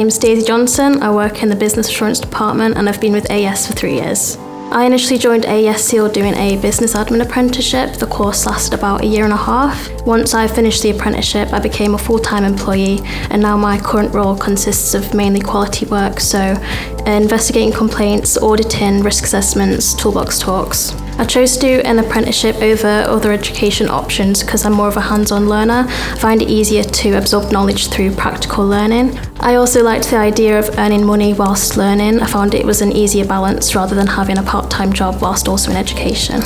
name's Daisy Johnston. I work in the Business Assurance Department and I've been with AES for 3 years. I initially joined AESSEAL doing a Business Admin Apprenticeship. The course lasted about 1.5 years. Once I finished the apprenticeship, I became a full-time employee, and now my current role consists of mainly quality work, so investigating complaints, auditing, risk assessments, toolbox talks. I chose to do an apprenticeship over other education options because I'm more of a hands-on learner. I find it easier to absorb knowledge through practical learning. I also liked the idea of earning money whilst learning. I found it was an easier balance rather than having a part-time job whilst also in education.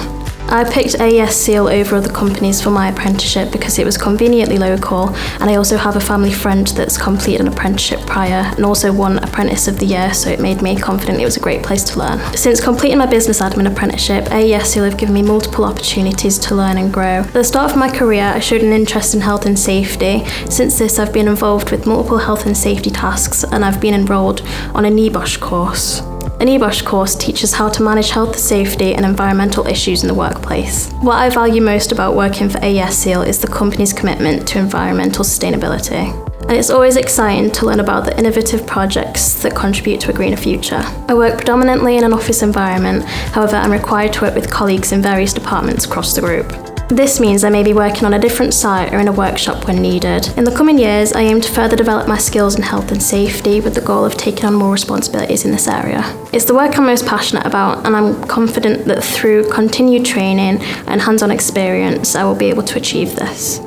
I picked AESSEAL over other companies for my apprenticeship because it was conveniently local, and I also have a family friend that's completed an apprenticeship prior and also won Apprentice of the Year, so it made me confident it was a great place to learn. Since completing my business admin apprenticeship, AESSEAL have given me multiple opportunities to learn and grow. At the start of my career, I showed an interest in health and safety. Since this, I've been involved with multiple health and safety tasks, and I've been enrolled on a NEBOSH course. An NEBOSH course teaches how to manage health, safety and environmental issues in the workplace. What I value most about working for AESSEAL is the company's commitment to environmental sustainability. And it's always exciting to learn about the innovative projects that contribute to a greener future. I work predominantly in an office environment, however I'm required to work with colleagues in various departments across the group. This means I may be working on a different site or in a workshop when needed. In the coming years, I aim to further develop my skills in health and safety with the goal of taking on more responsibilities in this area. It's the work I'm most passionate about, and I'm confident that through continued training and hands-on experience, I will be able to achieve this.